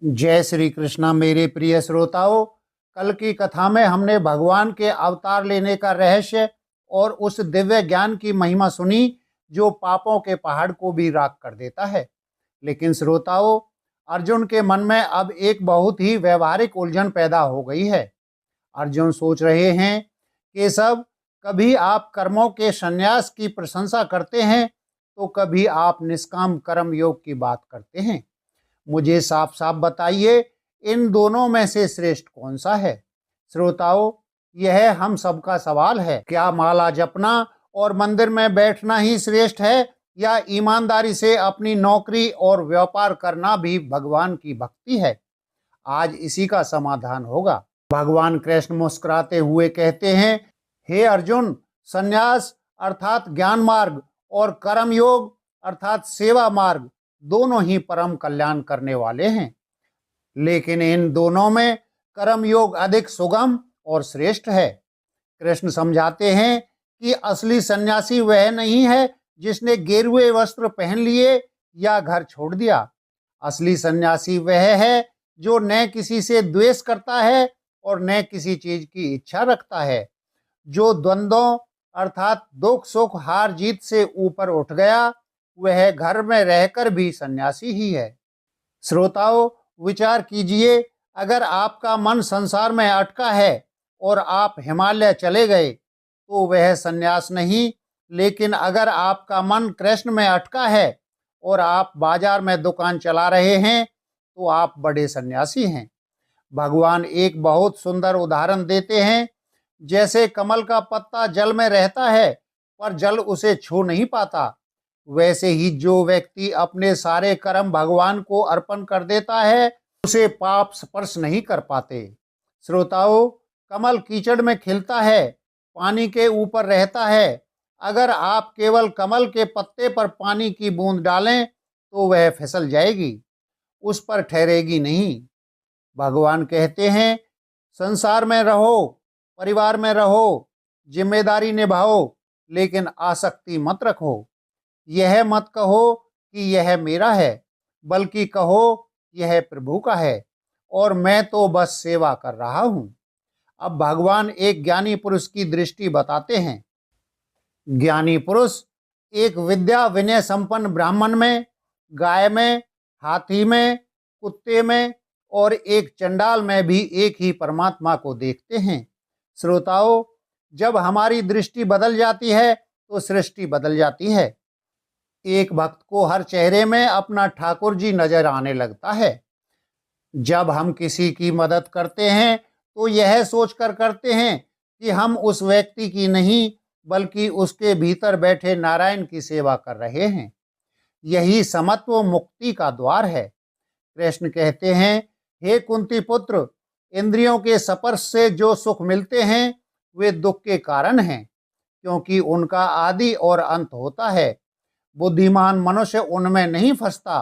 जय श्री कृष्णा मेरे प्रिय श्रोताओं। कल की कथा में हमने भगवान के अवतार लेने का रहस्य और उस दिव्य ज्ञान की महिमा सुनी जो पापों के पहाड़ को भी राख कर देता है। लेकिन श्रोताओं, अर्जुन के मन में अब एक बहुत ही व्यवहारिक उलझन पैदा हो गई है। अर्जुन सोच रहे हैं कि सब कभी आप कर्मों के संन्यास की प्रशंसा करते हैं तो कभी आप निष्काम कर्म योग की बात करते हैं। मुझे साफ साफ बताइए, इन दोनों में से श्रेष्ठ कौन सा है? श्रोताओं, यह हम सबका सवाल है। क्या माला जपना और मंदिर में बैठना ही श्रेष्ठ है, या ईमानदारी से अपनी नौकरी और व्यापार करना भी भगवान की भक्ति है? आज इसी का समाधान होगा। भगवान कृष्ण मुस्कुराते हुए कहते हैं, हे अर्जुन, संन्यास अर्थात ज्ञान मार्ग और कर्म योग अर्थात सेवा मार्ग दोनों ही परम कल्याण करने वाले हैं, लेकिन इन दोनों में कर्म योग अधिक सुगम और श्रेष्ठ है। कृष्ण समझाते हैं कि असली सन्यासी वह नहीं है जिसने गेरुए वस्त्र पहन लिए या घर छोड़ दिया। असली सन्यासी वह है जो न किसी से द्वेष करता है और न किसी चीज की इच्छा रखता है, जो द्वंद्वों अर्थात दुख सुख हार जीत से ऊपर उठ गया, वह घर में रहकर भी सन्यासी ही है। श्रोताओं, विचार कीजिए, अगर आपका मन संसार में अटका है और आप हिमालय चले गए तो वह सन्यास नहीं, लेकिन अगर आपका मन कृष्ण में अटका है और आप बाजार में दुकान चला रहे हैं तो आप बड़े सन्यासी हैं। भगवान एक बहुत सुंदर उदाहरण देते हैं। जैसे कमल का पत्ता जल में रहता है पर जल उसे छू नहीं पाता, वैसे ही जो व्यक्ति अपने सारे कर्म भगवान को अर्पण कर देता है उसे पाप स्पर्श नहीं कर पाते। श्रोताओं, कमल कीचड़ में खिलता है, पानी के ऊपर रहता है। अगर आप केवल कमल के पत्ते पर पानी की बूंद डालें तो वह फिसल जाएगी, उस पर ठहरेगी नहीं। भगवान कहते हैं, संसार में रहो, परिवार में रहो, जिम्मेदारी निभाओ, लेकिन आसक्ति मत रखो। यह मत कहो कि यह मेरा है, बल्कि कहो यह प्रभु का है और मैं तो बस सेवा कर रहा हूँ। अब भगवान एक ज्ञानी पुरुष की दृष्टि बताते हैं। ज्ञानी पुरुष एक विद्या विनय संपन्न ब्राह्मण में, गाय में, हाथी में, कुत्ते में और एक चंडाल में भी एक ही परमात्मा को देखते हैं। श्रोताओं, जब हमारी दृष्टि बदल जाती है तो सृष्टि बदल जाती है। एक भक्त को हर चेहरे में अपना ठाकुर जी नजर आने लगता है। जब हम किसी की मदद करते हैं तो यह सोचकर करते हैं कि हम उस व्यक्ति की नहीं बल्कि उसके भीतर बैठे नारायण की सेवा कर रहे हैं। यही समत्व मुक्ति का द्वार है। कृष्ण कहते हैं, हे कुंती पुत्र, इंद्रियों के स्पर्श से जो सुख मिलते हैं वे दुख के कारण हैं, क्योंकि उनका आदि और अंत होता है। बुद्धिमान मनुष्य उनमें नहीं फंसता।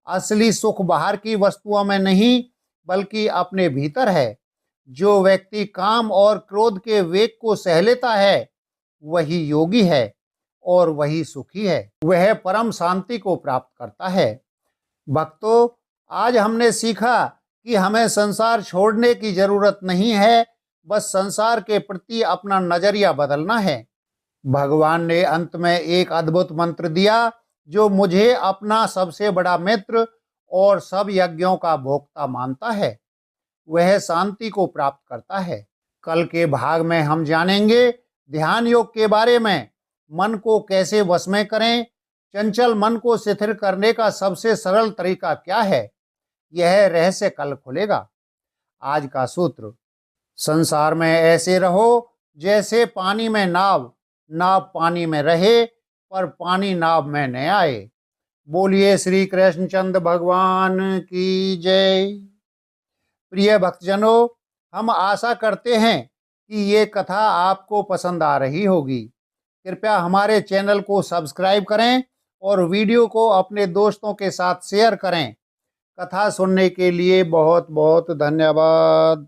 असली सुख बाहर की वस्तुओं में नहीं बल्कि अपने भीतर है। जो व्यक्ति काम और क्रोध के वेग को सह लेता है वही योगी है और वही सुखी है। वह परम शांति को प्राप्त करता है। भक्तों, आज हमने सीखा कि हमें संसार छोड़ने की जरूरत नहीं है, बस संसार के प्रति अपना नजरिया बदलना है। भगवान ने अंत में एक अद्भुत मंत्र दिया जो मुझे अपना सबसे बड़ा मित्र और सब यज्ञों का भोक्ता मानता है। वह शांति को प्राप्त करता है। कल के भाग में हम जानेंगे ध्यान योग के बारे में। मन को कैसे वश में करें, चंचल मन को शिथिल करने का सबसे सरल तरीका क्या है, यह रहस्य कल खुलेगा। आज का सूत्र, संसार में ऐसे रहो जैसे पानी में नाव, नाव पानी में रहे पर पानी नाव में न आए। बोलिए श्री कृष्णचंद्र भगवान की जय। प्रिय भक्तजनों, हम आशा करते हैं कि ये कथा आपको पसंद आ रही होगी। कृपया हमारे चैनल को सब्सक्राइब करें और वीडियो को अपने दोस्तों के साथ शेयर करें। कथा सुनने के लिए बहुत बहुत धन्यवाद।